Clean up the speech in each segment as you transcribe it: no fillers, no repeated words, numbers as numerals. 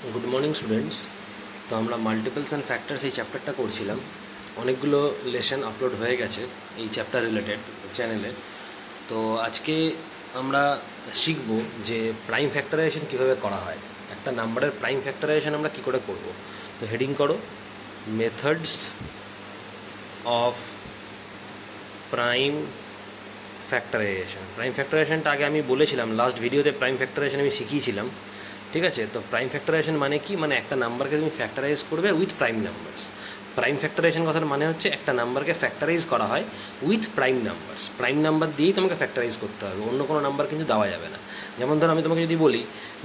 Good morning students. তো আমরা multiples and factors এই চ্যাপ্টারটা করছিলাম। অনেকগুলো লেসন আপলোড হয়ে গেছে এই চ্যাপ্টার রিলেটেড চ্যানেলে। তো আজকে আমরা শিখব যে প্রাইম ফ্যাক্টরাইজেশন কীভাবে করা হয়, একটা নাম্বারের প্রাইম ফ্যাক্টরাইজেশন আমরা কী করে করব। তো হেডিং করো methods of prime factorisation. Prime ফ্যাক্টরাইজেশনটা আগে আমি বলেছিলাম, লাস্ট ভিডিওতে প্রাইম ফ্যাক্টরাইজেশন আমি শিখিয়েছিলাম। ঠিক আছে, তো প্রাইম ফ্যাক্টরাইজেশন মানে কি, মানে একটা নাম্বারকে তুমি ফ্যাক্টরাইজ করবে with prime numbers. Prime factorisation কথার মানে হচ্ছে একটা নাম্বারকে ফ্যাক্টরাইজ করা হয় with prime numbers. Prime number দিয়েই তোমাকে ফ্যাক্টরাইজ করতে হবে, অন্য কোনো নাম্বার কিন্তু দেওয়া যাবে না। যেমন ধরো আমি তোমাকে যদি বলি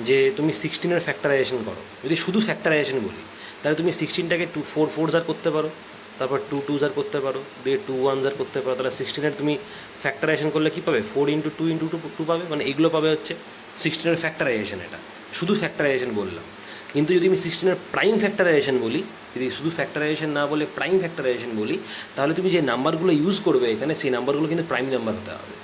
যে তুমি 16-এর ফ্যাক্টরাইজেশন করো, যদি শুধু ফ্যাক্টরাইজেশন বলি, তাহলে তুমি 16টাকে 4 4s করতে পারো, তারপর 2 2s করতে পারো, দিয়ে 2 1s করতে পারো। তাহলে 16-এর তুমি ফ্যাক্টরাইজেশন করলে কী পাবে, 4 × 2 × 2 পাবে, মানে এগুলো পাবে হচ্ছে 16-এর ফ্যাক্টরাইজেশন। এটা শুধু ফ্যাক্টরাইজেশন বললাম। কিন্তু যদি আমি 16-এর প্রাইম ফ্যাক্টরাইজেশন বলি, যদি শুধু ফ্যাক্টরাইজেশন না বলে প্রাইম ফ্যাক্টরাইজেশন বলি, তাহলে তুমি যে নাম্বারগুলো ইউজ করবে এখানে, সেই নাম্বারগুলো কিন্তু প্রাইম নাম্বার হতে হবে।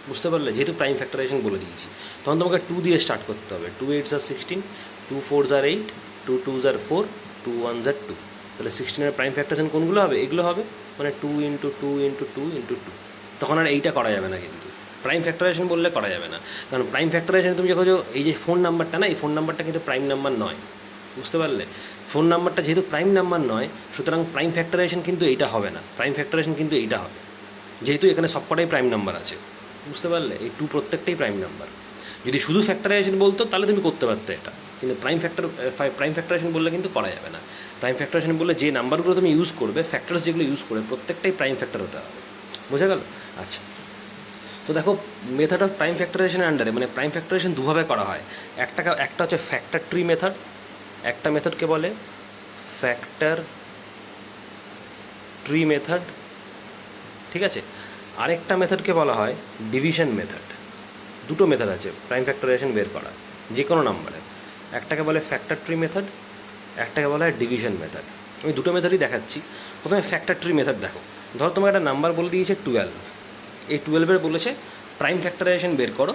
বুঝতে পারলে, যেহেতু প্রাইম ফ্যাক্টরাইজেশন বলে দিয়েছি, তখন তোমাকে 2 দিয়ে স্টার্ট করতে হবে। 2 8s are 16, 2 4s are 8, 2 2s are 4, 2 1s are 2। তাহলে 16-এর প্রাইম ফ্যাক্টরাইজেশন কোনগুলো হবে, এগুলো হবে, মানে 2 × 2 × 2 × 2। তখন আর এইটা করা যাবে না, কিন্তু প্রাইম ফ্যাক্টরাইজেশন বললে করা যাবে না। কারণ প্রাইম ফ্যাক্টরাইজেশন তুমি যখন এই যে ফোন নাম্বারটা না, এই ফোন নাম্বারটা কিন্তু প্রাইম নাম্বার নয়। বুঝতে পারলে, ফোন নাম্বারটা যেহেতু প্রাইম নাম্বার নয়, সুতরাং প্রাইম ফ্যাক্টরাইজেশন কিন্তু এইটা হবে না। প্রাইম ফ্যাক্টরাইজেশন কিন্তু এইটা হবে, যেহেতু এখানে সবকটাই প্রাইম নাম্বার আছে। বুঝতে পারলে, এই 2 প্রত্যেকটাই প্রাইম নাম্বার। যদি শুধু ফ্যাক্টরাইজেশন বলতো তাহলে তুমি করতে পারতে এটা, কিন্তু প্রাইম ফ্যাক্টরাইজেশন বললে কিন্তু করা যাবে না। প্রাইম ফ্যাক্টরাইজেশন বললে যে নাম্বারগুলো তুমি ইউজ করবে, ফ্যাক্টরস যেগুলো ইউজ করবে, প্রত্যেকটাই প্রাইম ফ্যাক্টর হতে হবে। বোঝা গেল? আচ্ছা, তো দেখো মেথড অফ প্রাইম ফ্যাক্টরাইজেশনের আন্ডারে, মানে প্রাইম ফ্যাক্টরাইজেশন দুভাবে করা হয়। একটা হচ্ছে ফ্যাক্টর ট্রি মেথড, একটা মেথডকে বলে ফ্যাক্টর ট্রি মেথড। ঠিক আছে, আরেকটা মেথডকে বলা হয় ডিভিশন মেথড। দুটো মেথড আছে প্রাইম ফ্যাক্টরাইজেশন বের করা যে কোনো নাম্বারে। একটাকে বলে ফ্যাক্টর ট্রি মেথড, একটাকে বলা হয় ডিভিশন মেথড। আমি দুটো মেথডই দেখাচ্ছি। প্রথমে ফ্যাক্টর ট্রি মেথড দেখো। ধরো তোমাকে একটা নাম্বার বলে দিয়েছে 12, এই 12-এর বলেছে প্রাইম ফ্যাক্টরাইজেশন বের করো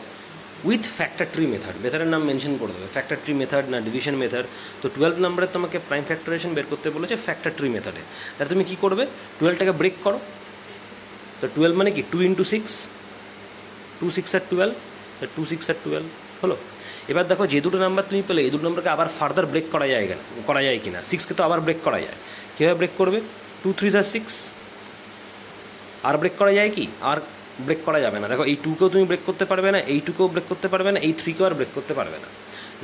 উইথ ফ্যাক্টর ট্রি মেথড। মেথডের নাম মেনশন করে দেবে, ফ্যাক্টর ট্রি মেথড না ডিভিশন মেথড। তো 12 নাম্বারে তোমাকে প্রাইম ফ্যাক্টরাইজেশন বের করতে বলেছে ফ্যাক্টর ট্রি মেথডে। তাহলে তুমি কী করবে, 12টাকে ব্রেক করো। তো 12 মানে কি, 2 × 6, 2 6 আর 12, 2 6 আর 12 হলো। এবার দেখো যে দুটো নাম্বার তুমি পেলে, এই দুটো নাম্বারকে আবার ফার্দার ব্রেক করা যায় কি না। 6কে তো আবার ব্রেক করা যায়, কীভাবে ব্রেক করবে, 2 3s are 6। আর ব্রেক করা যায় কি, আর ব্রেক করা যাবে না। দেখো এই 2কেও তুমি ব্রেক করতে পারবে না, এই 2কেও ব্রেক করতে পারবে না, এই 3কেও আর ব্রেক করতে পারবে না।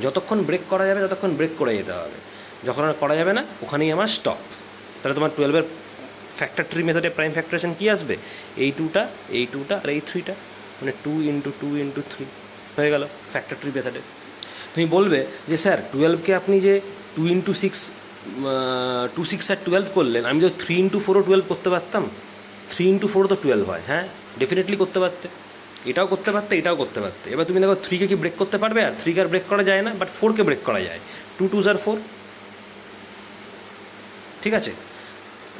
যতক্ষণ ব্রেক করা যাবে ততক্ষণ ব্রেক করে যেতে হবে, যখন আর করা যাবে না ওখানেই আমার স্টপ। তাহলে তোমার 12-এর ফ্যাক্টর ট্রি মেথডে প্রাইম ফ্যাক্টরাইজেশন কী আসবে, এই 2টা আর এই 3টা, মানে 2 × 2 × 3 হয়ে গেল ফ্যাক্টর ট্রি মেথডে। তুমি বলবে যে স্যার 12কে আপনি যে 2 × 6, 2 6 আর 12 করলেন, আমি তো 3 × 4ও 12 করতে পারতাম। 3 × 4 তো 12 হয়, হ্যাঁ ডেফিনেটলি করতে পারতে, এটাও করতে পারতে, এটাও করতে পারতে। এবার তুমি দেখো 3কে কি ব্রেক করতে পারবে, আর 3কে আর ব্রেক করা যায় না, বাট 4কে ব্রেক করা যায়। 2 2s are 4। ঠিক আছে,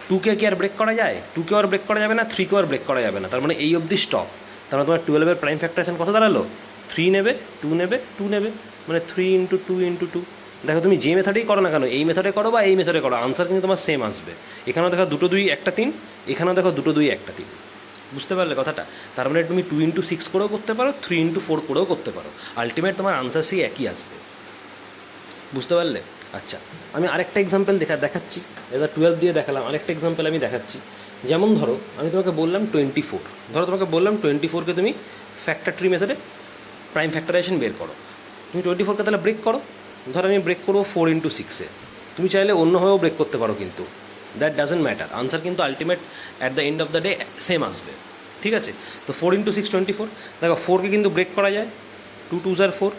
2কে কি আর ব্রেক করা যায়, 2কেও আর ব্রেক করা যাবে না, 3কেও আর ব্রেক করা যাবে না। তার মানে এই অবধি স্টপ। তার মানে তোমার 12-এর প্রাইম ফ্যাক্টরাইজেশন কত দাঁড়ালো, 3 নেবে, 2 নেবে, 2 নেবে, মানে 3 × 2 × 2। দেখো তুমি যে মেথডেই করো না কেন, এই মেথডে করো বা এই মেথডে করো, আনসার কিন্তু তোমার সেম আসবে। এখানেও দেখো 2 2 1 3, এখানেও দেখো 2 2 1 3। বুঝতে পারলে কথাটা? তার মানে তুমি 2 × 6 করেও করতে পারো, 3 × 4 করেও করতে পারো, আলটিমেট তোমার আনসার সেই একই আসবে। বুঝতে পারলে? আচ্ছা, আমি আরেকটা এক্সাম্পল দেখাচ্ছি। এবার 12 দিয়ে দেখালাম, আরেকটা এক্সাম্পল আমি দেখাচ্ছি। যেমন ধরো আমি তোমাকে বললাম 24, ধরো তোমাকে বললাম 24কে তুমি ফ্যাক্টর ট্রি মেথডে প্রাইম ফ্যাক্টরাইজেশন বের করো। তুমি 24কে তাহলে ব্রেক করো। ধরো আমি ব্রেক করবো 4 × 6-এ, তুমি চাইলে অন্যভাবেও ব্রেক করতে পারো, কিন্তু দ্যাট ডাজেন্ট ম্যাটার, আনসার কিন্তু ultimate at the end of the day same আসবে। ঠিক আছে, তো 4 × 6 24। দেখো 4কে কিন্তু ব্রেক করা যায়, 2 2s are 4।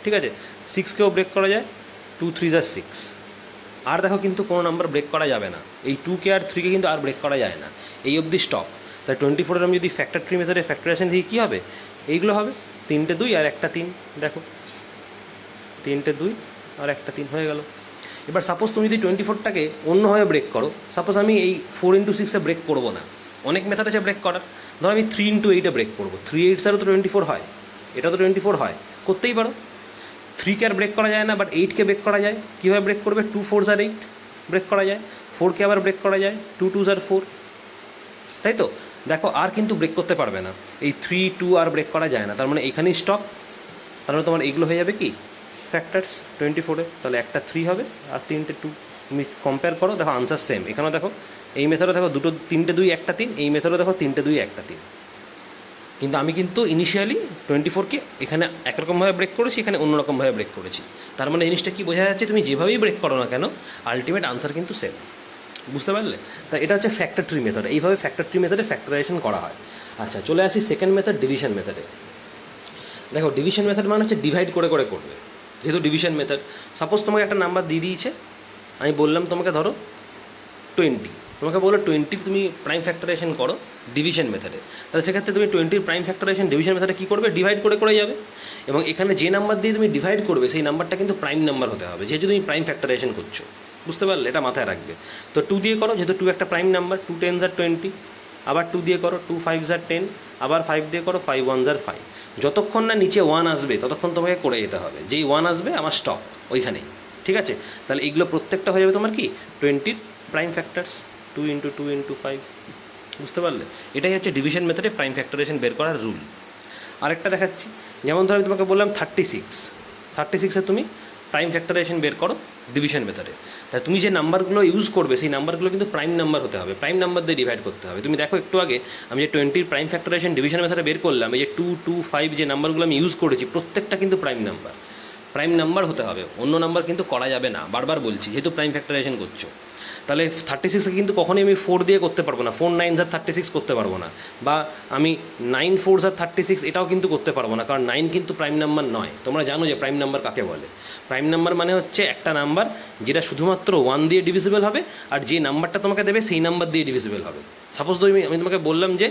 ঠিক আছে, 6কেও ব্রেক করা যায়, 2 3s are 6। আর দেখো কিন্তু কোনো নাম্বার ব্রেক করা যাবে না, এই 2কে আর 3কে কিন্তু আর ব্রেক করা যায় না, এই অবধি স্টপ। তাই 24-এর আমি যদি ফ্যাক্টর ট্রি মেথডে ফ্যাক্টরাইজেশন দিই কী হবে, এইগুলো হবে 3টে 2 আর একটা 3। দেখো 3টে 2 আর একটা 3 হয়ে গেল। এবার সাপোজ তুমি যদি 24টাকে অন্যভাবে ব্রেক করো, সাপোজ আমি এই 4 × 6-এ ব্রেক করবো না, অনেক মেথড আছে ব্রেক করার। ধরো আমি 3 × 8-এ ব্রেক করবো, 3 8s আরও তো 24 হয়, এটা তো 24 হয়, করতেই পারো। 3কে আর ব্রেক করা যায় না, বাট 8কে ব্রেক করা যায়। কীভাবে ব্রেক করবে? 2 4s are 8 ব্রেক করা যায়। 4কে আবার ব্রেক করা যায়, 2 2s are 4, তাই তো? দেখো আর কিন্তু ব্রেক করতে পারবে না, এই 3 2 আর ব্রেক করা যায় না, তার মানে এখানেই স্টপ। তার মানে তোমার এইগুলো হয়ে যাবে কি ফ্যাক্টরস 24-এ, তাহলে একটা 3 হবে আর 3টে 2। তুমি কম্পেয়ার করো, দেখো আনসার সেম। এখানেও দেখো এই মেথডে দেখো 3টে 2 একটা 3, এই মেথডে দেখো 3টে 2 একটা 3। কিন্তু আমি কিন্তু ইনিশিয়ালি 24কে এখানে একরকমভাবে ব্রেক করেছি, এখানে অন্যরকমভাবে ব্রেক করেছি। তার মানে জিনিসটা কি বোঝা যাচ্ছে, তুমি যেভাবেই ব্রেক করো না কেন আলটিমেট আনসার কিন্তু সেম। বুঝতে পারলে? তা এটা হচ্ছে ফ্যাক্টর ট্রি মেথড। এইভাবে ফ্যাক্টর ট্রি মেথডে ফ্যাক্টরাইজেশন করা হয়। আচ্ছা, চলে আসি সেকেন্ড মেথড, ডিভিশন মেথডে। দেখো ডিভিশন মেথড মানে হচ্ছে ডিভাইড করে করে করবে। যেহেতু ডিভিশন মেথড, সাপোজ তোমাকে একটা নাম্বার দিয়ে দিয়েছে, আমি বললাম তোমাকে ধরো 20, তোমাকে বলো 20 তুমি প্রাইম ফ্যাক্টরাইজেশন করো ডিভিশন মেথডে। তাহলে সেক্ষেত্রে তুমি 20 প্রাইম ফ্যাক্টরাইজেশন ডিভিশন মেথডে কী করবে? ডিভাইড করে করে যাবে। এবং এখানে যে নাম্বার দিয়ে তুমি ডিভাইড করবে সেই নাম্বারটা কিন্তু প্রাইম নাম্বার হতে হবে, যেহেতু তুমি প্রাইম ফ্যাক্টরাইজেশন করছো। বুঝতে পারলে? এটা মাথায় রাখবে। তো 2 দিয়ে করো, যেহেতু 2 একটা প্রাইম নাম্বার, 2 10s are 20, আবার 2 দিয়ে করো, 2 5s are 10, আবার 5 দিয়ে করো, 5 1s are 5। যতক্ষণ না নিচে 1 আসবে ততক্ষণ তোমাকে করে যেতে হবে। যেই 1 আসবে আমার স্টপ ওইখানেই। ঠিক আছে? তাহলে এইগুলো প্রত্যেকটা হয়ে যাবে তোমার কি 20 প্রাইম ফ্যাক্টরস, 2 × 2 × 5। বুঝতে পারলে? এটাই হচ্ছে ডিভিশন মেথডে প্রাইম ফ্যাক্টরাইজেশন বের করার রুল। আরেকটা দেখাচ্ছি, যেমন ধরো আমি তোমাকে বললাম 36-এ তুমি প্রাইম ফ্যাক্টরাইজেশন বের করো ডিভিশন মেথডে। তাই তুমি যে নাম্বারগুলো ইউজ করবে সেই নাম্বারগুলো কিন্তু প্রাইম নাম্বার হতে হবে, প্রাইম নাম্বার দিয়ে ডিভাইড করতে হবে। তুমি দেখো একটু আগে আমি যে 20 প্রাইম ফ্যাক্টরাইজেশন ডিভিশন মেথডে বের করলাম, এই যে 2 2 5 যে নাম্বারগুলো আমি ইউজ করেছি প্রত্যেকটা কিন্তু প্রাইম নাম্বার হতে হবে, অন্য নাম্বার কিন্তু করা যাবে না। বারবার বলছি, যেহেতু প্রাইম ফ্যাক্টরাইজেশন করছো। তাহলে 36কে কিন্তু কখনোই আমি 4 দিয়ে করতে পারবো না, 4 9s are 36 করতে পারবো না, বা আমি 9 4s are 36 এটাও কিন্তু করতে পারবো না, কারণ 9 কিন্তু প্রাইম নাম্বার নয়। তোমরা জানো যে প্রাইম নাম্বার কাকে বলে। প্রাইম নাম্বার মানে হচ্ছে একটা নাম্বার যেটা শুধুমাত্র 1 দিয়ে ডিভিজিবল হবে, আর যে নাম্বারটা তোমাকে দেবে সেই নাম্বার দিয়ে ডিভিজিবল হবে। সাপোজ আমি তোমাকে বললাম যে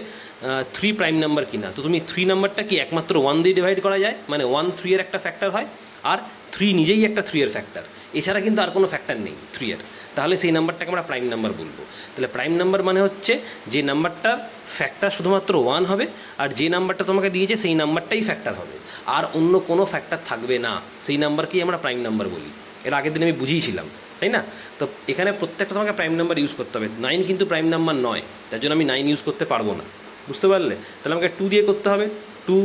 3 প্রাইম নাম্বার কিনা, তো তুমি 3 নাম্বারটা কি একমাত্র 1 দিয়ে ডিভাইড করা যায়, মানে 1 3 এর একটা ফ্যাক্টর হয়, আর 3 নিজেই একটা 3 এর ফ্যাক্টর, এছাড়া কিন্তু আর কোনো ফ্যাক্টর নেই 3 এর। তাহলে সেই নাম্বারটাকে আমরা প্রাইম নাম্বার বলবো। তাহলে প্রাইম নাম্বার মানে হচ্ছে যে নাম্বারটার ফ্যাক্টর শুধুমাত্র 1 হবে, আর যে নাম্বারটা তোমাকে দিয়েছে সেই নাম্বারটাই ফ্যাক্টর হবে, আর অন্য কোনো ফ্যাক্টর থাকবে না, সেই নাম্বারকেই আমরা প্রাইম নাম্বার বলি। এর আগের দিন আমি বুঝিয়েছিলাম, তাই না? তো এখানে প্রত্যেকটা তোমাকে প্রাইম নাম্বার ইউজ করতে হবে। 9 কিন্তু প্রাইম নাম্বার নয়, তার জন্য আমি 9 ইউজ করতে পারবো না। বুঝতে পারলে? তাহলে আমাকে 2 দিয়ে করতে হবে, 2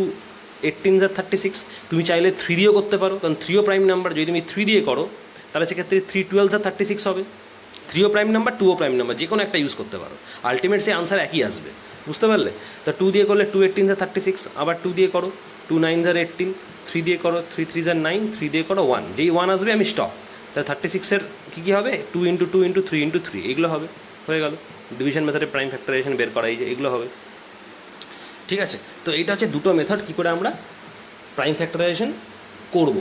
18s are 36। তুমি চাইলে 3 দিয়েও করতে পারো, কারণ 3ও প্রাইম নাম্বার। যদি তুমি 3 দিয়ে করো তাহলে সেক্ষেত্রে 3 12s are 36 হবে। 3ও প্রাইম নাম্বার, 2ও প্রাইম নাম্বার, যে কোনো একটা ইউজ করতে পারো, আলটিমেট সেই আনসার একই আসবে। বুঝতে পারলে? তো 2 দিয়ে করলে 2 18s are 36, আবার 2 দিয়ে করো 2 9s are 18, 3 দিয়ে করো 3 3s are 9, 3 দিয়ে করো 1, যেই 1 আসবে আমি স্টপ। তাহলে 36-এর কী হবে? 2 × 2 × 3 × 3 এগুলো হবে, হয়ে গেল ডিভিশন মেথডে প্রাইম ফ্যাক্টরাইজেশন বের করা। এই যে এগুলো হবে। ঠিক আছে? তো এইটা হচ্ছে দুটো মেথড কী করে আমরা প্রাইম ফ্যাক্টরাইজেশন করব।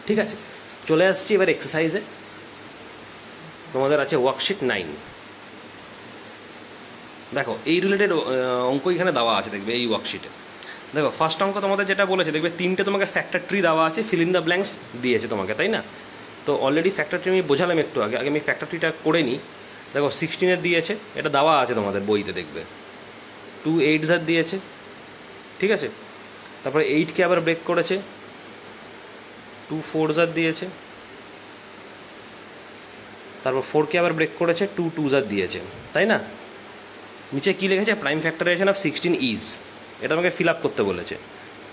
ঠিক আছে, চলে আসছি এবার এক্সারসাইজে। তোমাদের আছে ওয়ার্কশিট 9। দেখো এই রিলেটেড অঙ্ক এখানে দেওয়া আছে, দেখবে এই ওয়ার্কশিটে। দেখো ফার্স্ট অঙ্ক তোমাদের যেটা বলেছে, দেখবে 3টে তোমাকে ফ্যাক্টর ট্রি দেওয়া আছে, ফিল ইন দ্য ব্ল্যাঙ্কস দিয়েছে তোমাকে, তাই না? তো অলরেডি ফ্যাক্টর ট্রি আমি বোঝালাম একটু আগে আমি ফ্যাক্টর ট্রিটা করে নিই। দেখো 16-এর দিয়েছে, এটা দেওয়া আছে তোমাদের বইতে, দেখবে 2 8s are দিয়েছে। ঠিক আছে, তারপরে 8কে আবার ব্রেক করেছে, 2 4s are দিয়েছে, তারপর 4কে আবার ব্রেক করেছে, 2 2s are দিয়েছে, তাই না? নিচে কী লিখেছে? Prime factorisation of 16 is. এটা আমাকে ফিল আপ করতে বলেছে।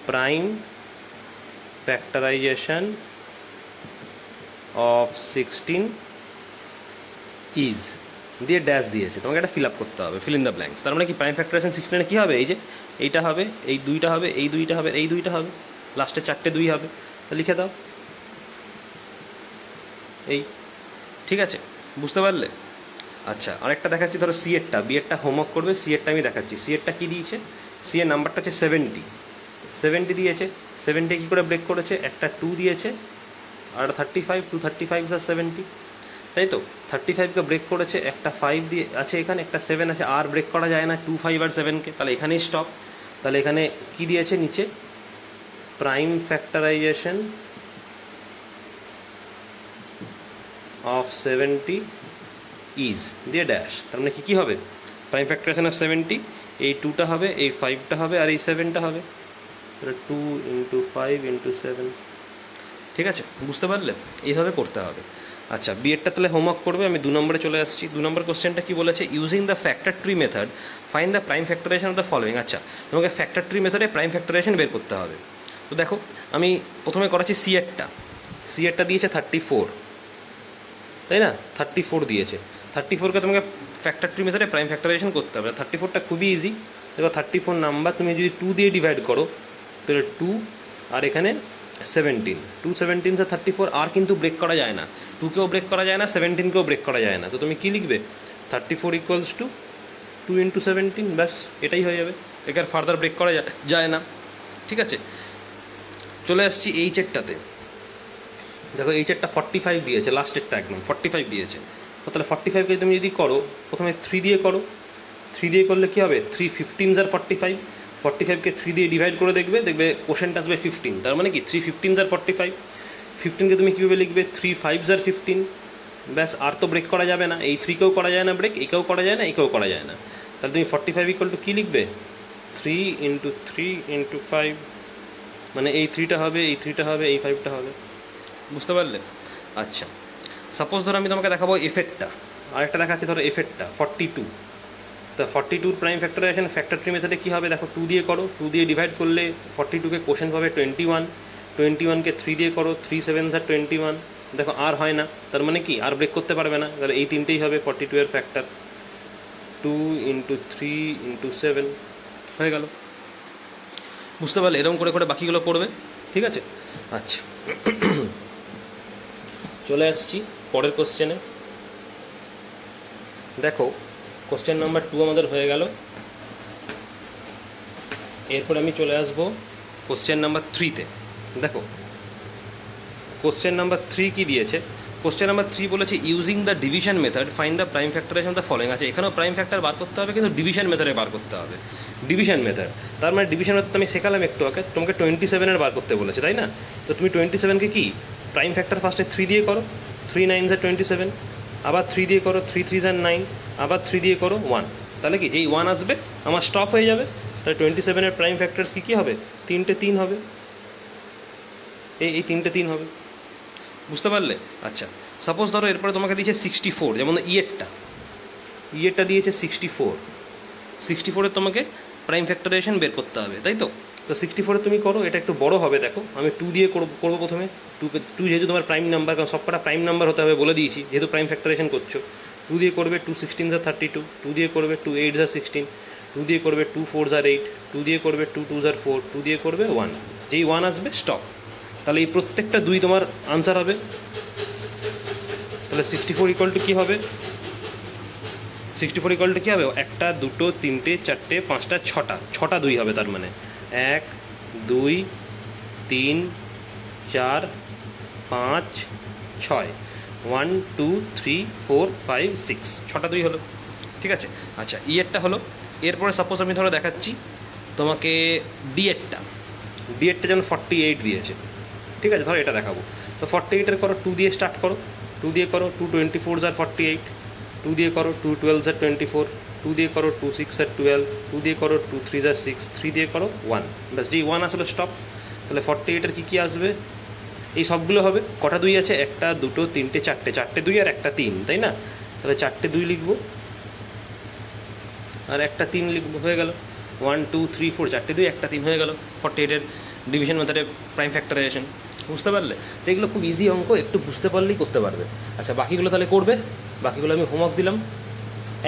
প্রাইম ফ্যাক্টরাইজেশন অফ 16 ইজ দিয়ে ড্যাশ দিয়েছে, তোমাকে এটা ফিল আপ করতে হবে, ফিল ইন দ্য ব্ল্যাঙ্কস। তার মানে কি প্রাইম ফ্যাক্টরাইজেশন 16 কী হবে? এই যে এইটা হবে, এই 2টা হবে, এই 2টা হবে, এই 2টা হবে, লাস্টে 4টে 2 হবে। তা লিখে দাও এই। ঠিক আছে, বুঝতে পারলে? আচ্ছা, আরেকটা দেখাচ্ছি, ধরো সি এরটা, বি এরটা হোমওয়ার্ক করবে, সি এরটা আমি দেখাচ্ছি। সি এরটা কী দিয়েছে? সি এর নাম্বারটা হচ্ছে 70 দিয়েছে। 70 কী করে ব্রেক করেছে? একটা 2 দিয়েছে আর 35, 2 35s are 70, তাই তো? 35কে ব্রেক করেছে, একটা 5 দিয়ে আছে এখানে, একটা 7 আছে, আর ব্রেক করা যায় না 2 5 আর 7কে, তাহলে এখানেই স্টপ। তাহলে এখানে কী দিয়েছে নিচে? প্রাইম ফ্যাক্টরাইজেশন অফ 70 ইজ দিয়ে ড্যাশ। তার মানে কী হবে? প্রাইম ফ্যাক্টরাইজেশন অফ 70, এই 2টা হবে, এই 5টা হবে, আর এই 7টা হবে। 2 × 5 × 7, ঠিক আছে, বুঝতে পারলে? এইভাবে করতে হবে। আচ্ছা, বিএডটা তাহলে হোমওয়ার্ক করবে। আমি 2 নম্বরে চলে আসছি। 2 নম্বর কোশ্চেনটা কী বলেছে? Using the factor tree method find the prime factorisation of the following. আচ্ছা, তোমাকে ফ্যাক্টর ট্রি মেথডে প্রাইম ফ্যাক্টরাইজেশন বের করতে হবে। তো দেখো, আমি প্রথমে করাচ্ছি সি এরটা দিয়েছে 34, তাই না? 34 দিয়েছে। 34কে তোমাকে ফ্যাক্টর ট্রি মেথডে প্রাইম ফ্যাক্টরাইজেশন করতে হবে। 34টা খুবই ইজি। এবার 34 নাম্বার তুমি যদি 2 দিয়ে ডিভাইড করো তাহলে 2, আর এখানে 17, 2 17 34, আর কিন্তু ব্রেক করা যায় না। 2কেও ব্রেক করা যায় না, 17কেও ব্রেক করা যায় না। তো তুমি কী লিখবে? 34 ইকুয়ালস টু 2 ইন্টু 17, ব্যাস, এটাই হয়ে যাবে। একে আর ফার্দার ব্রেক করা যায় না। ঠিক আছে, চলে আসছি এইচেরটাতে। দেখো, এইচেরটা 45 দিয়েছে, লাস্টেরটা একদম 45 দিয়েছে। তো তাহলে 45কে তুমি যদি করো, প্রথমে 3 দিয়ে করো। 3 দিয়ে করলে কী হবে? 3 15 45, 45কে 3 দিয়ে ডিভাইড করে দেখবে কোশ্চেনটা আসবে 15। তার মানে কি 3 15 45, 15কে তুমি কীভাবে লিখবে? 3 5 15, ব্যাস, আর তো ব্রেক করা যাবে না। এই 3কেও করা যায় না ব্রেক, একেও করা যায় না, একেও করা যায় না। তাহলে তুমি 45 ইকুয়াল টু কী লিখবে? 3 ইন্টু 3 ইন্টু 5, মানে এই 3টা হবে, এই 3টা হবে, এই 5টা হবে। বুঝতে পারলে? আচ্ছা, সাপোজ ধরো আমি তোমাকে দেখাবো এফেক্টটা, আরেকটা দেখাচ্ছি। ধরো এফেক্টটা 42। তো 42 প্রাইম ফ্যাক্টরাইজেশন ফ্যাক্টর ট্রি মেথডে কী হবে? দেখো, 2 দিয়ে করো। 2 দিয়ে ডিভাইড করলে 42কে কোশ্চেন পাবে 21, 21কে 3 দিয়ে করো। 3 7 21, দেখো আর হয় না। তার মানে কি আর ব্রেক করতে পারবে না। তাহলে এই তিনটেই হবে 42 এর ফ্যাক্টর। 2 ইন্টু 3 ইন্টু 7 হয়ে গেল। বুঝতে পারলে? এরকম করে করে বাকিগুলো করবে। ঠিক আছে, আচ্ছা, চলে আসছি পরের কোশ্চেনে। দেখো, কোশ্চেন নাম্বার 2 আমাদের হয়ে গেল। এরপর আমি চলে আসব কোশ্চেন নাম্বার 3তে। দেখো, কোশ্চেন নাম্বার 3 কী দিয়েছে? কোশ্চেন নাম্বার 3 বলেছে using the division method find the prime factorisation of the following. আছে, এখানেও প্রাইম ফ্যাক্টর বার করতে হবে, কিন্তু ডিভিশন মেথডে বার করতে হবে। ডিভিশন মেথড, তার মানে ডিভিশন মেথড আমি শেখালাম একটু আগে। তোমাকে 27-এর বার করতে বলেছে, তাই না? তো তুমি 27কে কি প্রাইম ফ্যাক্টর ফার্স্টে 3 দিয়ে করো। 3 9 27, আবার 3 দিয়ে করো। 3 3 9, আবার 3 দিয়ে করো 1। তাহলে কি যেই 1 আসবে আমার স্টপ হয়ে যাবে। তাহলে 27-এর প্রাইম ফ্যাক্টরস কী হবে? 3টে 3 হবে, এই 3টে 3 হবে। বুঝতে পারলে? আচ্ছা, সাপোজ ধরো এরপরে তোমাকে দিয়েছে 64, যেমন ইয়েরটা দিয়েছে 64-এর তোমাকে প্রাইম ফ্যাক্টরাইজেশন বের করতে হবে, তাই তো? তো 64-এ তুমি করো। এটা একটু বড় হবে। দেখো, আমি 2 দিয়ে করবো প্রথমে। 2 যেহেতু তোমার প্রাইম নাম্বার, কারণ সবকটা প্রাইম নাম্বার হতে হবে বলে দিয়েছি, যেহেতু প্রাইম ফ্যাক্টরাইজেশন করছো। 2 দিয়ে করবে 2 16 32, 2 দিয়ে করবে 2 8 16, 2 দিয়ে করবে 2 4 8, 2 দিয়ে করবে 2 2 4, 2 দিয়ে করবে 1। যেই 1 আসবে স্টপ। তাহলে এই প্রত্যেকটা 2 তোমার আনসার হবে। তাহলে 64 ইকুয়াল টু কী হবে? 64 ইকুয়াল টু কী হবে? 1 2 3 4 5 6টা 2 হবে। তার মানে 1 2 3 4 5 6, 1 2 3 4 5 6, 6টা 2 হলো। ঠিক আছে, আচ্ছা, ইয়েরটা হলো। এরপরে সাপোজ আমি ধরো দেখাচ্ছি তোমাকে ডিএডটা যেমন 48 দিয়েছে। ঠিক আছে, ধরো এটা দেখাবো। তো 48-এর করো, 2 দিয়ে স্টার্ট করো। 2 দিয়ে করো 2 24 48, 2 দিয়ে করো 2 12 24, 2 দিয়ে করো 2 6 12, 2 দিয়ে করো 2 3 6, 3 দিয়ে করো 1, ব্যাস, যেই 1 আসলে স্টপ। তাহলে 48-এর কী আসবে? এই সবগুলো হবে। কটা 2 আছে? 1 2 3 4টে 2 আর একটা 3, তাই না? তাহলে 4টে 2 লিখবো আর একটা 3 লিখবো, হয়ে গেল। 1 2 3 4, 4টে 2 একটা 3 হয়ে গেল 48-এর ডিভিশন মেথডে প্রাইম ফ্যাক্টরাইজেশন। বুঝতে পারলে? তো এগুলো খুব ইজি অঙ্ক, একটু বুঝতে পারলেই করতে পারবে। আচ্ছা, বাকিগুলো তাহলে করবে। বাকিগুলো আমি হোমওয়ার্ক দিলাম।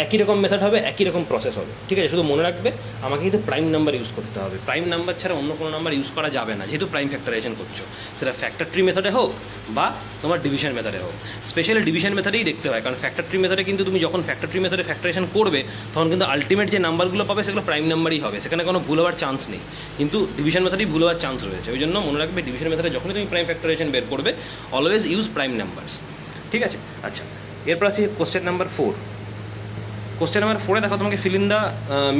একই রকম মেথড হবে, একই রকম প্রসেস হবে। ঠিক আছে, শুধু মনে রাখবে আমাকে কিন্তু প্রাইম নাম্বার ইউজ করতে হবে। প্রাইম নাম্বার ছাড়া অন্য কোনো নাম্বার ইউজ করা যাবে না, যেহেতু প্রাইম ফ্যাক্টরাইজেশন করছো। সেটা ফ্যাক্টর ট্রি মেথডে হোক বা তোমার ডিভিশন মেথডে হোক। স্পেশালি ডিভিশন মেথডেই দেখতে হয়, কারণ ফ্যাক্টর ট্রি মেথডে কিন্তু তুমি যখন ফ্যাক্টর ট্রি মেথডে ফ্যাক্টরাইজেশন করবে তখন কিন্তু আলটিমেট যে নাম্বারগুলো পাবে সেগুলো প্রাইম নাম্বারই হবে, সেখানে কোনো ভুল হওয়ার চান্স নেই। কিন্তু ডিভিশন মেথডেই ভুল হওয়ার চান্স রয়েছে। ওই জন্য মনে রাখবে ডিভিশন মেথডে যখনই তুমি প্রাইম ফ্যাক্টরাইজেশন বের করবে অলওয়েজ ইউজ প্রাইম নাম্বারস। ঠিক আছে, আচ্ছা, এরপর আসি কোশ্চেন নাম্বার 4। কোশ্চেন নাম্বার 4-এ দেখো, তোমাকে fill in the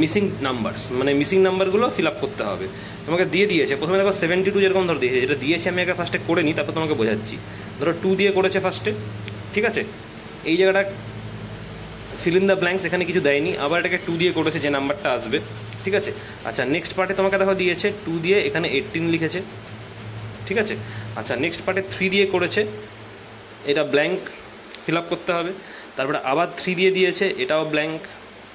missing numbers, মানে মিসিং নাম্বারগুলো ফিল আপ করতে হবে। তোমাকে দিয়ে দিয়েছে প্রথমে, দেখো 72 যেরকম ধর দিয়েছে, যেটা দিয়েছে আমি আগে ফার্স্টে করে নিই, তারপর তোমাকে বোঝাচ্ছি। ধরো 2 দিয়ে করেছে ফার্স্টে, ঠিক আছে? এই জায়গাটা ফিল ইন দ্য ব্ল্যাঙ্কস, এখানে কিছু দেয়নি। আবার এটাকে 2 দিয়ে করেছে, যে নাম্বারটা আসবে। ঠিক আছে, আচ্ছা, নেক্সট পার্টে তোমাকে দেখো দিয়েছে 2 দিয়ে এখানে 18 লিখেছে। ঠিক আছে। আচ্ছা, নেক্সট পার্টে 3 দিয়ে করেছে, এটা ব্ল্যাঙ্ক ফিল আপ করতে হবে। তারপরে আবার 3 দিয়ে দিয়েছে, এটাও ব্ল্যাঙ্ক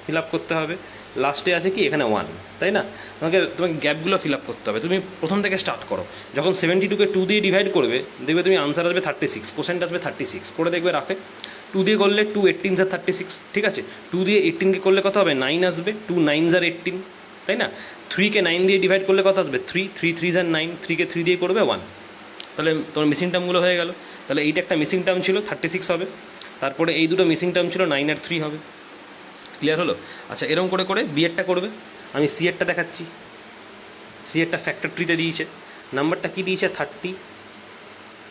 ফিল আপ করতে হবে। লাস্টে আছে কি এখানে 1, তাই না? তোমাকে গ্যাপগুলো ফিল আপ করতে হবে। তুমি প্রথম থেকে স্টার্ট করো, যখন 72কে 2 দিয়ে ডিভাইড করবে দেখবে তুমি আনসার আসবে 36, কোশ্চেনটা আসবে 36 করে দেখবে রাফে। 2 দিয়ে করলে 2 18 আর 36, ঠিক আছে। 2 দিয়ে 18কে করলে কত হবে? 9 আসবে, 2 9 আর 18, তাই না? 3কে 9 দিয়ে ডিভাইড করলে কত আসবে? 3 3 3 আর 9, 3কে 3 দিয়ে করবে 1, তাহলে তোমার মিসিং টার্মগুলো হয়ে গেল। তাহলে এইটা একটা মিসিং টার্ম ছিল, 36 হবে। তারপরে এই দুটো মিসিং টার্ম ছিল, 9 আর 3 হবে। ক্লিয়ার হলো? আচ্ছা, এরকম করে করে বিএডটা করবে। আমি সিএডটা দেখাচ্ছি। সিএডটা ফ্যাক্টর ট্রিতে দিয়েছে, নাম্বারটা কি দিয়েছে? 30,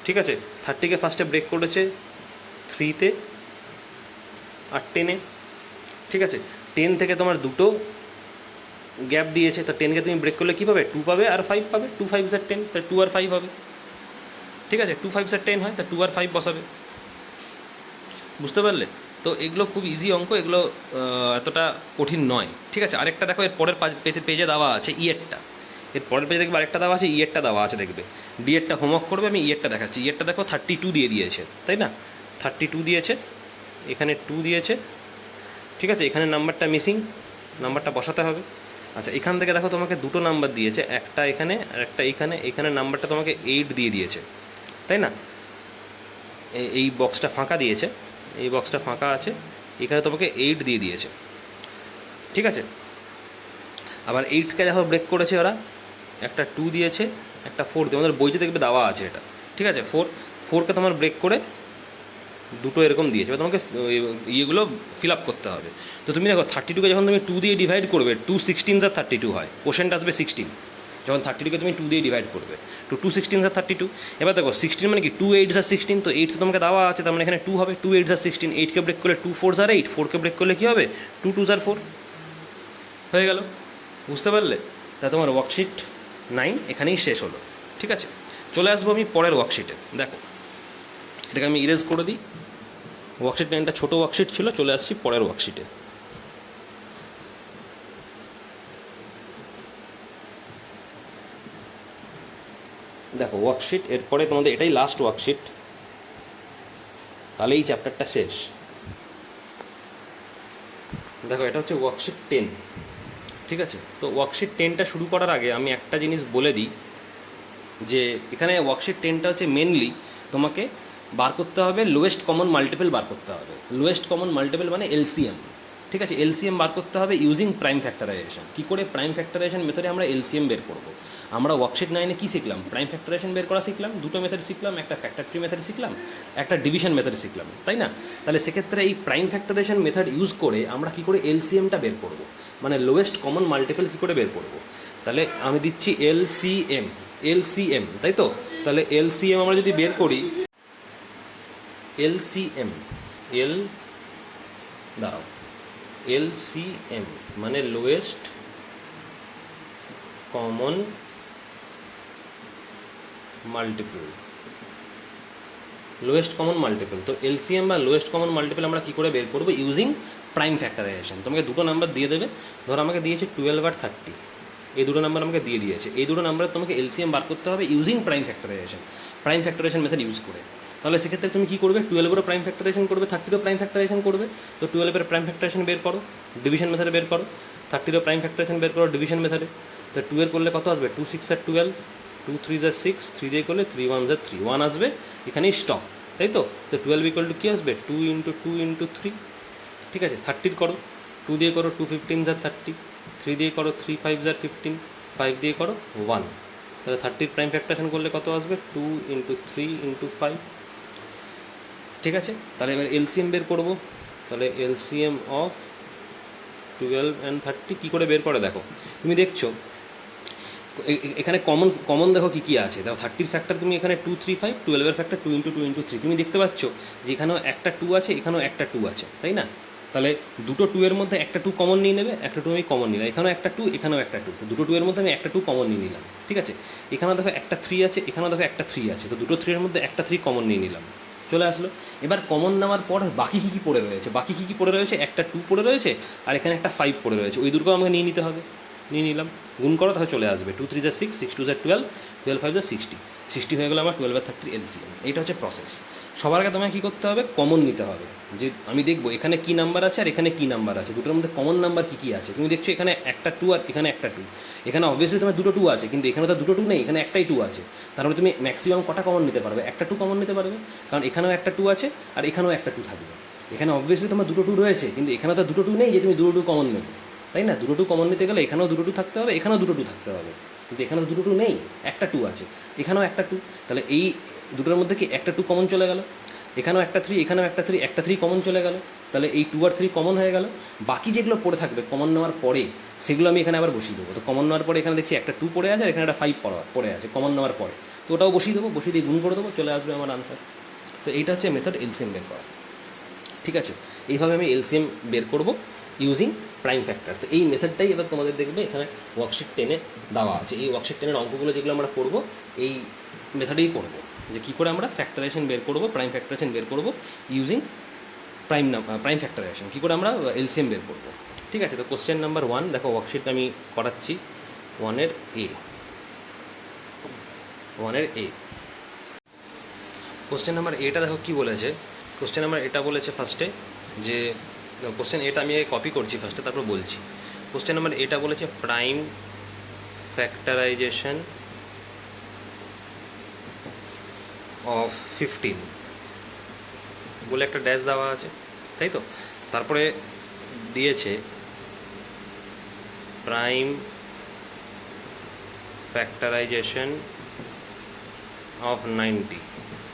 ঠিক আছে। 30কে ফার্স্টে ব্রেক করেছে 3তে আর 10-এ, ঠিক আছে। 10 থেকে তোমার দুটো গ্যাপ দিয়েছে, তো 10কে তুমি ব্রেক করলে কী পাবে? 2 পাবে আর 5 পাবে, 2 5 আর 10, তাই 2 আর 5 হবে, ঠিক আছে। 2 5 আর 10 হয়, তা 2 আর 5 বসাবে। বুঝতে পারলে? তো এগুলো খুব ইজি অঙ্ক, এগুলো এতটা কঠিন নয়, ঠিক আছে। আরেকটা দেখো, এর পরের পেজে দেওয়া আছে ইয়েরটা, এর পরের পেজে দেখবে আরেকটা দেওয়া আছে, ইয়েরটা দেওয়া আছে দেখবে। ডিএরটা হোমওয়ার্ক করবে, আমি ইয়েরটা দেখাচ্ছি। ইয়েরটা দেখো 32 দিয়ে দিয়েছে, তাই না? 32 দিয়েছে, এখানে 2 দিয়েছে, ঠিক আছে। এখানে নাম্বারটা মিসিং, নাম্বারটা বসাতে হবে। আচ্ছা, এখান থেকে দেখো তোমাকে দুটো নাম্বার দিয়েছে, একটা এখানে আর একটা এখানে। এখানে নাম্বারটা তোমাকে 8 দিয়ে দিয়েছে, তাই না? এই বক্সটা ফাঁকা দিয়েছে, এই বক্সটা ফাঁকা আছে, এখানে তোমাকে 8 দিয়ে দিয়েছে, ঠিক আছে। আবার 8কে দেখো ব্রেক করেছে ওরা, একটা 2 দিয়েছে, একটা 4 দিয়ে, আমাদের বইতে দেখবে দেওয়া আছে এটা, ঠিক আছে। 4কে তোমার ব্রেক করে দুটো এরকম দিয়েছে, এবার তোমাকে ইয়েগুলো ফিল আপ করতে হবে। তো তুমি দেখো 32কে যখন তুমি 2 দিয়ে ডিভাইড করবে, 2 16 আর 32 হয়, কোশ্চেনটা আসবে 16। যখন 32কে তুমি 2 দিয়ে ডিভাইড করবে, 2 16 আর 32। এবার দেখো 16 মানে কি? 2 8 আর 16, তো 8 তো তোমাকে দেওয়া আছে, তার মানে এখানে 2 হবে। 2 8 আর 16, 8কে ব্রেক করলে 2 4 আর 8, 4কে ব্রেক করলে কী হবে? 2 2 আর 4 হয়ে গেল। বুঝতে পারলে? তা তোমার ওয়ার্কশিট 9 এখানেই শেষ হলো, ঠিক আছে। চলে আসবো আমি পরের ওয়ার্কশিটে। দেখো, এটাকে আমি ইরেজ করে দিই। ওয়ার্কশিট 9টা ছোটো ওয়ার্কশিট ছিল, চলে আসছি পরের ওয়ার্কশিটে। দেখো ওয়ার্কশিট, এরপরে তোমাদের এটাই লাস্ট ওয়ার্কশিট, তাহলে এই চ্যাপ্টারটা শেষ। দেখো, এটা হচ্ছে ওয়ার্কশিট 10, ঠিক আছে। তো ওয়ার্কশিট 10টা শুরু করার আগে আমি একটা জিনিস বলে দিই, যে এখানে ওয়ার্কশিট 10টা হচ্ছে মেনলি তোমাকে বার করতে হবে লোয়েস্ট কমন মাল্টিপল বার করতে হবে। লোয়েস্ট কমন মাল্টিপল মানে এলসিএম, ঠিক আছে। এলসিএম বার করতে হবে ইউজিং প্রাইম ফ্যাক্টরাইজেশন। কী করে প্রাইম ফ্যাক্টরাইজেশন মেথডে আমরা এলসিএম বের করব? আমরা ওয়ার্কশিট 9-এ কী শিখলাম? প্রাইম ফ্যাক্টরাইজেশন বের করা শিখলাম, দুটো মেথড শিখলাম, একটা ফ্যাক্টর ট্রি মেথড শিখলাম, একটা ডিভিশন মেথড শিখলাম, তাই না? তাহলে সেক্ষেত্রে এই প্রাইম ফ্যাক্টরাইজেশন মেথড ইউজ করে আমরা কী করে এলসিএমটা বের করব, মানে লোয়েস্ট কমন মাল্টিপল কী করে বের করব? তাহলে আমি দিচ্ছি এলসিএম, তাই তো? তাহলে এলসিএম আমরা যদি বের করি, এলসিএম দাঁড়াও, এলসিএম মানে lowest common multiple, lowest common multiple. তো এলসিএম বা লোয়েস্ট কমন মাল্টিপল আমরা কী করে বের করবো? Using prime factorisation. তোমাকে দুটো নাম্বার দিয়ে দেবে, ধরো আমাকে দিয়েছে 12 আর 30, এই দুটো নাম্বার আমাকে দিয়ে দিয়েছে। এই দুটো নাম্বারে তোমাকে এলসিএম বার করতে হবে using prime factorisation method use করে। তাহলে সেক্ষেত্রে তুমি কী করবে? 12-এরও প্রাইম ফ্যাক্টরাইজেশন করবে, 30-রও প্রাইম ফ্যাক্টরাইজেশন করবে। তো 12-এর প্রাইম ফ্যাক্টরাইজেশন বের করো, ডিভিশন মেথডে বের করো। 30-রও প্রাইম ফ্যাক্টরাইজেশন বের করো ডিভিশন মেথডে। তো 2 এর করলে কত আসবে? 2 6 আর 12, 2 3 আর 6, 3 দিয়ে করলে 3 1 আর 3, 1 আসবে, এখানেই স্টপ, তাই তো? তো 12 ইকুয়াল টু কী আসবে? 2 × 2 × 3, ঠিক আছে। 30 করো, 2 দিয়ে করো 2 15 আর 30, 3 দিয়ে করো 3 5 আর 15, 5 দিয়ে করো 1। তাহলে 30-র প্রাইম ফ্যাক্টরাইজেশন করলে কত আসবে? 2 × 3 × 5, ঠিক আছে। তাহলে এবার এলসিএম বের করবো। তাহলে এলসিএম অফ 12 and 30 কী করে বের করে? দেখো, তুমি দেখছো এখানে কমন দেখো কী কী আছে। দেখো 30-র ফ্যাক্টর তুমি এখানে 2 3 5, 12-এর ফ্যাক্টর 2 × 2 × 3, তুমি দেখতে পাচ্ছ যে এখানেও একটা 2 আছে, এখানেও একটা 2 আছে, তাই না? তাহলে দুটো 2 এর মধ্যে একটা 2 কমন নিয়ে নেবে, একটা 2 আমি কমন নিলাম, এখানেও একটা 2, এখানেও একটা 2, দুটো 2 এর মধ্যে আমি একটা 2 কমন নিয়ে নিলাম, ঠিক আছে। এখানেও দেখো একটা 3 আছে, এখানেও দেখো একটা 3 আছে, তো দুটো 3 এর মধ্যে একটা 3 কমন নিয়ে নিলাম, চলে আসলো। এবার কমন নেওয়ার পর বাকি কী কী পড়ে রয়েছে? একটা 2 পড়ে রয়েছে, আর এখানে একটা 5 পড়ে রয়েছে, ওই দুটো আমাকে নিয়ে নিতে হবে, নিয়ে নিলাম, গুণ করো তাহলে চলে আসবে 2 3 6, 6 2 12, 12 5 60, 60 হয়ে গেলো আমার 12/30 এলসিএম। এইটা হচ্ছে প্রসেস। সবার আগে তোমাকে কী করতে হবে, কমন নিতে হবে, যে আমি দেখবো এখানে কী নাম্বার আছে আর এখানে কী নাম্বার আছে, দুটোর মধ্যে কমন নাম্বার কী কী আছে। তুমি দেখছো এখানে একটা 2 আর এখানে একটা 2, এখানে অবভিয়াসলি তোমার দুটো 2 আছে, কিন্তু এখানে তো দুটো 2 নেই, এখানে একটাই 2 আছে। তারপরে তুমি ম্যাক্সিমাম কটা কমন নিতে পারবে, একটা 2 কমন নিতে পারবে, কারণ এখানেও একটা 2 আছে আর এখানেও একটা 2 থাকবে। এখানে অবভিয়াসলি তোমার দুটো 2 রয়েছে, কিন্তু এখানে তো দুটো 2 নেই যে তুমি দুটো 2 কমন নেবে, তাই না? দুটো 2 কমন নিতে গেলে এখানেও দুটো 2 থাকতে হবে, এখানেও দুটো 2 থাকতে হবে, কিন্তু এখানে দুটো 2 নেই, একটা 2 আছে, এখানেও একটা 2। তাহলে এই দুটোর মধ্যে কি একটা 2 কমন চলে গেল, এখানেও একটা 3, এখানেও একটা 3, একটা 3 কমন চলে গেল। তাহলে এই 2 আর 3 কমন হয়ে গেল। বাকি যেগুলো পড়ে থাকবে কমন নেওয়ার পরে, সেগুলো আমি এখানে আবার বসিয়ে দেবো। তো কমন নেওয়ার পরে এখানে দেখছি একটা 2 পড়ে আছে আর এখানে একটা 5 পড়ে আছে কমন নেওয়ার পরে, তো ওটাও বসিয়ে দেবো, বসিয়ে দিয়ে গুণ করে দেবো, চলে আসবে আমার আনসার। তো এইটা হচ্ছে মেথড এলসিএম বের করা। ঠিক আছে, এইভাবে আমি এলসিএম বের করব ইউজিং প্রাইম ফ্যাক্টরস। তো এই মেথডটাই এবার তোমাদের দেখবে এখানে ওয়ার্কশিট 10-এ দেওয়া আছে। এই ওয়ার্কশিট 10-এর অঙ্কগুলো যেগুলো আমরা করব এই মেথডেই করব, যে কী করে আমরা ফ্যাক্টরাইজেশন বের করব, প্রাইম ফ্যাক্টরাইজেশন বের করব ইউজিং প্রাইম ফ্যাক্টরাইজেশন, কী করে আমরা এলসিএম বের করব। ঠিক আছে, তো কোশ্চেন নাম্বার 1 দেখো, ওয়ার্কশিট আমি করাচ্ছি 1-এর এ। কোশ্চেন নাম্বার এটা দেখো কী বলেছে। কোশ্চেন নাম্বার এটা বলেছে ফার্স্টে যে, কোশ্চেন এটা আমি কপি করছি ফার্স্টে, তারপর বলছি। কোশ্চেন নাম্বার এটা বলেছে প্রাইম ফ্যাক্টরাইজেশন অফ 15 বলে একটা ড্যাশ দেওয়া আছে, তাই তো? তারপরে দিয়েছে প্রাইম ফ্যাক্টরাইজেশন অফ 90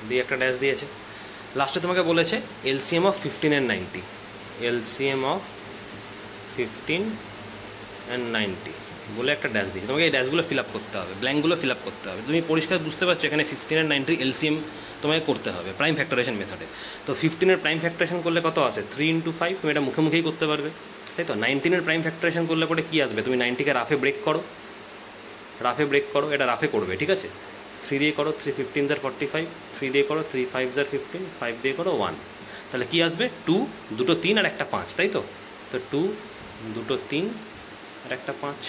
দিয়ে একটা ড্যাশ দিয়েছে। লাস্টে তোমাকে বলেছে LCM of 15 and 90, LCM of 15 and 90 বলে একটা ড্যাশ দিয়েছে। তোমাকে এই ড্যাশগুলো ফিল আপ করতে হবে, ব্ল্যাঙ্কগুলো ফিল আপ করতে হবে। তুমি পরিষ্কার বুঝতে পারছো এখানে 15 and 90 এলসিএম তোমাকে করতে হবে প্রাইম ফ্যাক্টরাইজেশন মেথডে। তো 15-এর প্রাইম ফ্যাক্টরাইজেশন করলে কত আছে, 3 × 5, তুমি এটা মুখে মুখেই করতে পারবে, তাই তো? 19-এর প্রাইম ফ্যাক্টরাইজেশন করলে পরে কী আসবে, তুমি 90-কে রাফে ব্রেক করো, এটা রাফে করবে, ঠিক আছে? 3 দিয়ে করো, 3 15 * 45, 3 দিয়ে করো, 3 5 * 15, 5 দিয়ে করো 1, তাহলে কী আসবে 2, দুটো 3 আর একটা 5, তাই তো? তো 2, দুটো 3 আর একটা 5।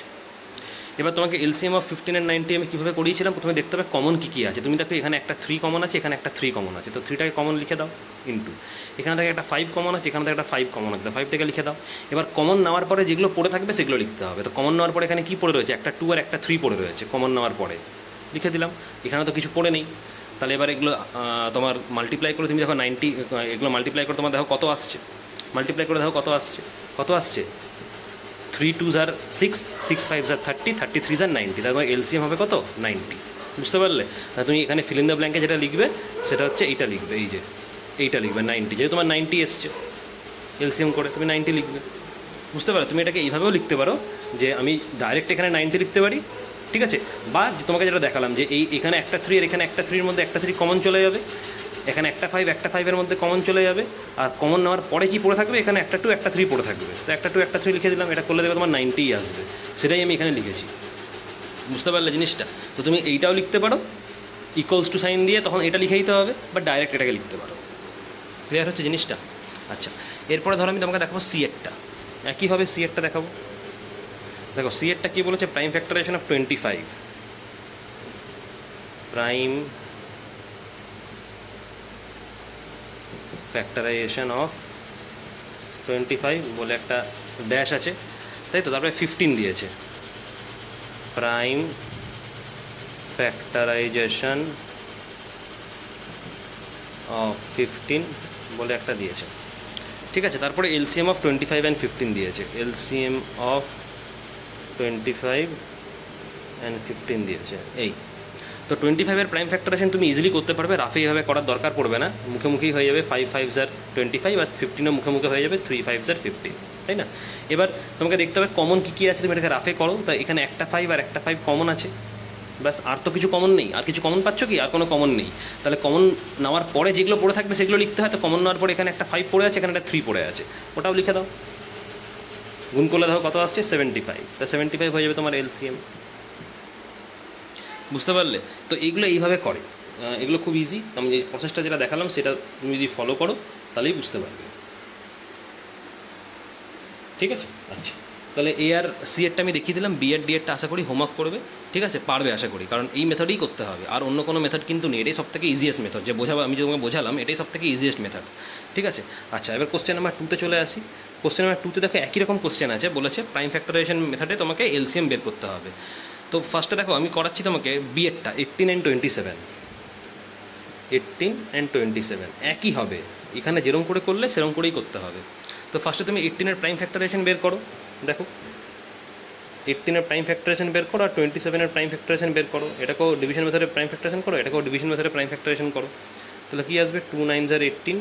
এবার তোমাকে এলসিএম অফ 15 and 90 আমি কীভাবে করিয়েছিলাম, প্রথমে দেখতে হবে কমন কী কী আছে। তুমি দেখো এখানে একটা 3 কমন আছে, এখানে একটা 3 কমন আছে, তো 3টাকে কমন লিখে দাও, ইন্টু এখানে থেকে একটা 5 কমন আছে, এখানে থেকে একটা 5 কমন আছে, তো 5টাকে লিখে দাও। এবার কমন নেওয়ার পরে যেগুলো পড়ে থাকবে সেগুলো লিখতে হবে। তো কমন নেওয়ার পরে এখানে কী পড়ে রয়েছে, একটা 2 আর একটা 3 পড়ে রয়েছে, কমন নেওয়ার পরে লিখে দিলাম। এখানে তো কিছু পড়ে নেই, তাহলে এবার এগুলো তোমার মাল্টিপ্লাই করে তুমি দেখো 90, এগুলো মাল্টিপ্লাই করে তোমার দেখো কত আসছে, মাল্টিপ্লাই করে দেখো কত আসছে 3 2s are 6, 6 5s are 30, 33s are 90, তারপর এলসিএম হবে কত 90। বুঝতে পারলে? তা তুমি এখানে ফিল ইন দ্য ব্ল্যাঙ্কে যেটা লিখবে সেটা হচ্ছে এইটা লিখবে, এই যে এইটা লিখবে 90, যেহেতু তোমার 90 এসছে এলসিএম করে তুমি 90 লিখবে। বুঝতে পারো? তুমি এটাকে এইভাবেও লিখতে পারো যে আমি ডাইরেক্ট এখানে 90 লিখতে পারি, ঠিক আছে? বা তোমাকে যেটা দেখালাম যে এখানে একটা 3 আর এখানে একটা 3-এর মধ্যে একটা 3 কমন চলে যাবে, এখানে একটা 5-এর মধ্যে কমন চলে যাবে, আর কমন নেওয়ার পরে কি পড়ে থাকবে, এখানে একটা 2 একটা 3 পড়ে থাকবে, তো একটা 2 একটা 3 লিখে দিলাম। এটা করলে দেখবে তোমার 90 আসবে, সেটাই আমি এখানে লিখেছি। বুঝতে পারলে জিনিসটা? তো তুমি এইটাও লিখতে পারো ইকুয়ালস টু সাইন দিয়ে, তখন এটা লিখে দিতে হবে, বা ডাইরেক্ট এটাকে লিখতে পারো। ক্লিয়ার হচ্ছে জিনিসটা? আচ্ছা, এরপরে ধরো আমি তোমাকে দেখাবো C1টা, একইভাবে C1টা দেখাবো। দেখো C1টা কী বলেছে, prime factorisation of 25, prime factorisation of 25 বলে একটা ড্যাশ আছে, তাই তো? তারপরে 15 দিয়েছে, প্রাইম ফ্যাক্টরাইজেশন অফ 15 বলে একটা দিয়েছে, ঠিক আছে? তারপরে এলসিএম অফ 25 and 15 দিয়েছে, এলসিএম অফ 25 and 15 দিয়েছে। এই তো 25-এর প্রাইম ফ্যাক্টরাইজেশন তুমি ইজিলি করতে পারবে, রাফে এভাবে করার দরকার পড়বে না, মুখে মুখেই হয়ে যাবে। 5 5s are 25 আর 15ও মুখে মুখে হয়ে যাবে 3 5s are 15, তাই না? এবার তোমাকে দেখতে হবে কমন কী কী আছে, তুমি এটাকে রাফে করো। তাই এখানে একটা 5 আর একটা 5 কমন আছে, ব্যাস, আর তো কিছু কমন নেই। আর কিছু কমন পাচ্ছ কি? আর কোনো কমন নেই। তাহলে কমন নেওয়ার পরে যেগুলো পড়ে থাকবে সেগুলো লিখতে হয়। তো কমন নেওয়ার পরে এখানে একটা 5 পড়ে আছে, এখানে একটা 3 পড়ে আছে, ওটাও লিখে দাও। গুণ করলে দেখো কত আসছে 75, তা 75 হয়ে যাবে তোমার এলসিএম। বুঝতে পারলে? তো এইগুলো এইভাবে করে, এগুলো খুব ইজি। আমি যে প্রসেসটা যেটা দেখালাম সেটা তুমি যদি ফলো করো তাহলেই বুঝতে পারবে, ঠিক আছে? আচ্ছা। তাহলে এ আর সি এরটা আমি দেখিয়ে দিলাম, বি আর ডি এরটা আশা করি হোমওয়ার্ক করবে, ঠিক আছে, পারবে আশা করি, কারণ এই মেথডেই করতে হবে, আর অন্য কোনো মেথড কিন্তু নেই, এটাই সবথেকে ইজিয়েস্ট মেথড, যে বোঝাবো আমি যে তোমাকে বোঝালাম এটাই সবথেকে ইজিয়েস্ট মেথড, ঠিক আছে। আচ্ছা, এবার কোশ্চেন নাম্বার 2তে চলে আসি। কোশ্চেন নাম্বার 2তে দেখো একই রকম কোশ্চেন আছে, বলেছে প্রাইম ফ্যাক্টরাইজেশন মেথডে তোমাকে এলসিএম বের করতে হবে। তো ফার্স্টে দেখো আমি করাচ্ছি তোমাকে বি এরটা 18 and 27, 18 and 27 একই হবে, এখানে যেরকম করে করলে সেরকম করেই করতে হবে। তো ফার্স্টে তুমি 18 প্রাইম ফ্যাক্টরাইজেশন বের করো, দেখো 18 প্রাইম ফ্যাক্টরাইজেশন বের করো আর 27 প্রাইম ফ্যাক্টরাইজেশন বের করো, এটাকেও ডিভিশন মেথডে প্রাইম ফ্যাক্টরাইজেশন করো, এটাকেও ডিভিশন মেথডে প্রাইম ফ্যাক্টরাইজেশন করো। তাহলে কী আসবে, 2 9s are 18,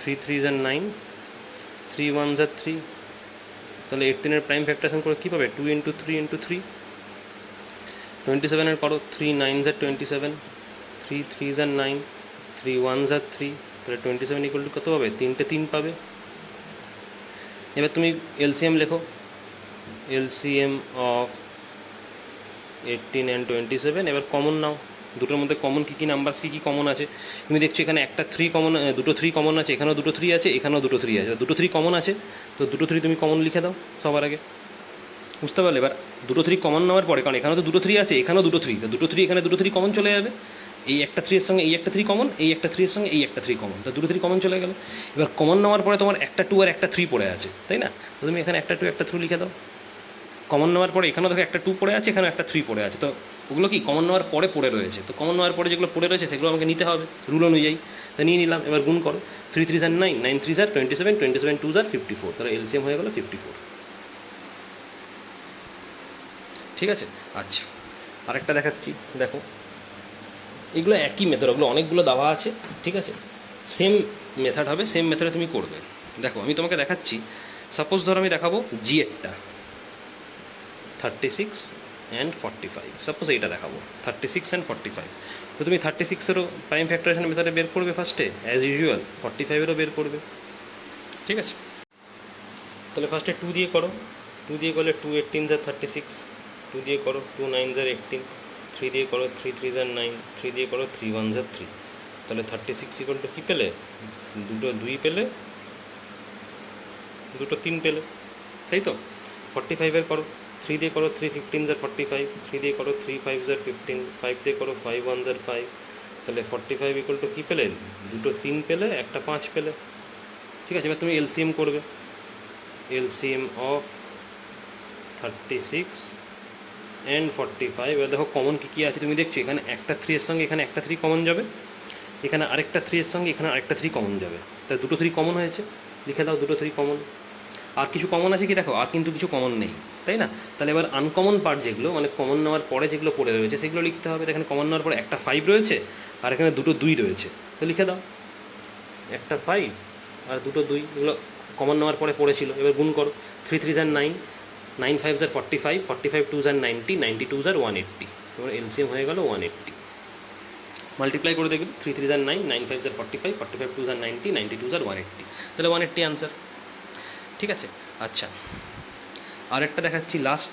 3 3s are 9, 3 1s are 3, তাহলে 18 প্রাইম ফ্যাক্টরাইজেশন করে কী পাবে, 2 × 3 × 3, 27 করো, 3 9s are 27, 3 3s are 9, 3 1s are 3, তাহলে 27 = কত পাবে, 3 পাবে। এবার তুমি এলসিএম লেখো, এলসিএম অফ 18 and 27, এবার কমন নাও, দুটোর মধ্যে কমন কী কী নাম্বার কী কী কমন আছে, তুমি দেখছো এখানে একটা 3 কমন, দুটো 3 কমন আছে, এখানেও দুটো 3 আছে, এখানেও দুটো 3 আছে, দুটো 3 কমন আছে, তো দুটো 3 তুমি কমন লিখে দাও সবার আগে, বুঝতে পারলে। এবার দুটো 3 কমন নেওয়ার পরে, কারণ এখানেও তো দুটো 3 আছে, এখানেও দুটো 3, তো দুটো 3 এখানে দুটো 3 কমন চলে যাবে, এই একটা 3 এর সঙ্গে এই একটা 3 কমন, এই একটা 3 এর সঙ্গে এই একটা 3 কমন, তো দুটো 3 কমন চলে গেল। এবার কমন নেওয়ার পরে তোমার একটা 2 আর একটা 3 পড়ে আছে, তাই না, তো তুমি এখানে একটা 2 একটা 3 লিখে দাও। কমন নেওয়ার পরে এখানেও দেখো একটা 2 পড়ে আছে, এখানেও একটা 3 পড়ে আছে, তো ওগুলো কি কমন নেওয়ার পরে পড়ে রয়েছে, তো কমন নেওয়ার পরে যেগুলো পড়ে রয়েছে সেগুলো আমাকে নিতে হবে রুল অনুযায়ী, তো নিয়ে নিলাম। এবার গুণ করো, 3 3s are 9, 9 3s are 27, 27 2s are 54, তাহলে এলসিএম হয়ে গেল 54, ঠিক আছে। আচ্ছা, আরেকটা দেখাচ্ছি, দেখো এগুলো একই মেথড, ওগুলো অনেকগুলো দেওয়া আছে, ঠিক আছে, সেম মেথড হবে, সেম মেথডে তুমি করবে। দেখো আমি তোমাকে দেখাচ্ছি, সাপোজ ধরো আমি দেখাবো জি এরটা 36 and 45, সাপোজ এইটা দেখাবো 36 and 45, তো তুমি 36-এরও প্রাইম ফ্যাক্টরাইজেশন মেথডে বের করবে ফার্স্টে অ্যাজ ইউজুয়াল, 45-এরও বের করবে, ঠিক আছে। তাহলে ফার্স্টে 2 দিয়ে করো, 2 দিয়ে করলে 2 18s are 36, 2 দিয়ে করো 2 9s are 18, 3 দিয়ে করো 3 3s are 9, 3 দিয়ে করো 3 1s are 3, তাহলে 36 = কী পেলে, দুটো 2 পেলে, দুটো 3 পেলে, তাই তো। 45-এর করো, 3 দিয়ে করো 3 15s are 45, 3 দিয়ে করো 3 5s are 15, 5 দিয়ে করো 5 1s are 5, তাহলে 45 = কী পেলে, দুটো 3 পেলে, একটা 5 পেলে, ঠিক আছে। এবার তুমি এলসিএম করবে, এলসিএম অফ 36 and 45, এবার দেখো কমন কী কী আছে তুমি দেখছো, এখানে একটা 3 এর সঙ্গে এখানে একটা 3 কমন যাবে, এখানে আরেকটা 3 এর সঙ্গে এখানে আরেকটা 3 কমন যাবে, তাই দুটো 3 কমন হয়েছে, লিখে দাও দুটো 3 কমন। আর কিছু কমন আছে কি দেখো, আর কিন্তু কিছু কমন নেই, তাই না। তাহলে এবার আনকমন পার্ট যেগুলো, মানে কমন নেওয়ার পরে যেগুলো পড়ে রয়েছে সেগুলো লিখতে হবে। এখানে কমন নেওয়ার পরে একটা 5 রয়েছে আর এখানে দুটো 2 রয়েছে, তো লিখে দাও একটা 5 আর দুটো 2, এগুলো কমন নেওয়ার পরে পড়েছিল। এবার গুণ করো, 3 3s are 9, 9 5s are 45, 45 2s are 90, 90 2s are 180, তোমার এলসিএম হয়ে গেল 180। মাল্টিপ্লাই করে দেখবে, 3 3s are 9, 9 5s are 45, 45 2s are 90, 90 2s are 180, তাহলে 180 আনসার, ঠিক আছে। আচ্ছা, আরেকটা দেখাচ্ছি লাস্ট,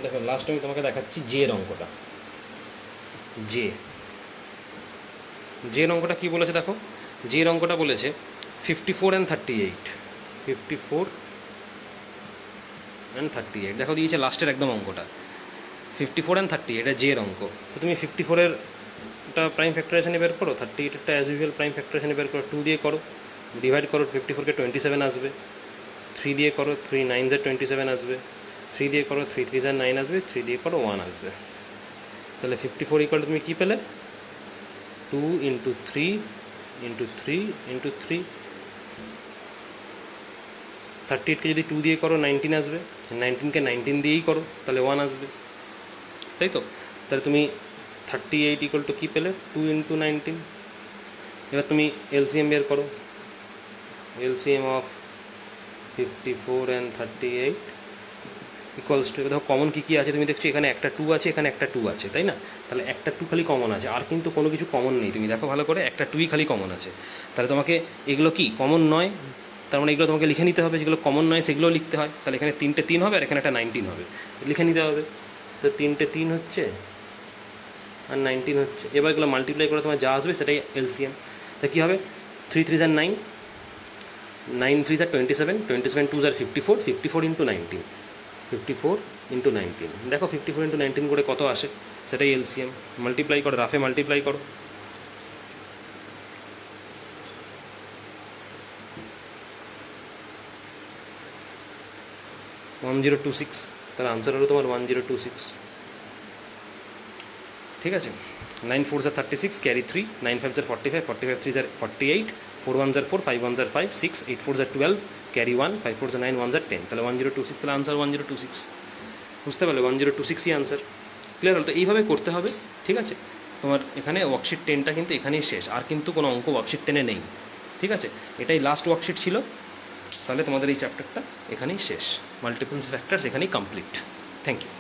দেখো লাস্ট আমি তোমাকে দেখাচ্ছি জে এর অঙ্কটা। জে এর অঙ্কটা কী বলেছে দেখো, জে এর অঙ্কটা বলেছে 54 and 38, 54 and 38, দেখো দিয়েছে লাস্টের একদম অঙ্কটা 54 and 38, এটা জে এর অঙ্ক। তো তুমি 54-এর প্রাইম ফ্যাক্টরাইজেশনে বের করো, 38-এরটা অ্যাজ ইউজুয়াল প্রাইম ফ্যাক্টরাইজেশনে বের করো, 2 দিয়ে করো, ডিভাইড করো, 54-কে 27 আসবে, 3 দিয়ে করো 3 9s are 27 আসবে, 3 দিয়ে করো 3 3s are 9 আসবে, 3 দিয়ে করো 1 আসবে, তাহলে 54 তুমি কী পেলে, 2 × 3 × 3 × 3, 38-কে যদি 2 দিয়ে করো 19 আসবে, 19-কে 19 দিয়েই করো তাহলে 1 আসবে, তাই তো। তাহলে তুমি 38 কী পেলে, 2 × 19। এবার তুমি এলসিএম বের করো, এলসিএম অফ 54 and 38 = এবার দেখো কমন কী কী আছে তুমি দেখছো, এখানে একটা 2 আছে, এখানে একটা 2 আছে, তাই না, তাহলে একটা 2 খালি কমন আছে, আর কিন্তু কোনো কিছু কমন নেই, তুমি দেখো ভালো করে, একটা 2ই খালি কমন আছে, তাহলে তোমাকে এগুলো কি কমন নয়, তার মানে এগুলো তোমাকে লিখে নিতে হবে, যেগুলো কমন নয় সেগুলোও লিখতে হয়, তাহলে এখানে 3টে 3 হবে আর এখানে একটা 19 হবে, লিখে নিতে হবে। তো 3টে 3 হচ্ছে আর 19 হচ্ছে, এবার এগুলো মাল্টিপ্লাই করে তোমার যা আসবে সেটাই এলসিএম। তা কী হবে, 3 3s are 9, 9 3 are 27, 27 2s are 54, 54 into 19, 54 into 19, দেখো 54 into 19 করে কত আসে, সেটাই এলসিএম। মাল্টিপ্লাই করো, রাফে মাল্টিপ্লাই করো। 1026, তাহলে আনসার হলো তোমার 1026। ঠিক আছে, 9 4s are 36, carry 3, 9 5s are 45, 45 3s are 48, 4 1s are 4, 5 1s are 5, 6, 8 4s are 12, carry 1, 5 4s are 9, 1s are 10, তাহলে 1026, তাহলে আনসার 1026। বুঝতে পারলে, 1026ই আনসার। ক্লিয়ার হলো তো? এইভাবে করতে হবে। ঠিক আছে, তোমার এখানে ওয়ার্কশিট 10টা কিন্তু এখানেই শেষ, আর কিন্তু কোনো অঙ্ক ওয়ার্কশিট 10-এ নেই। ঠিক আছে, এটাই লাস্ট ওয়ার্কশিট ছিল, তাহলে তোমাদের এই চ্যাপ্টারটা এখানেই শেষ। মাল্টিপলস ফ্যাক্টরস এখানেই কমপ্লিট। Thank you.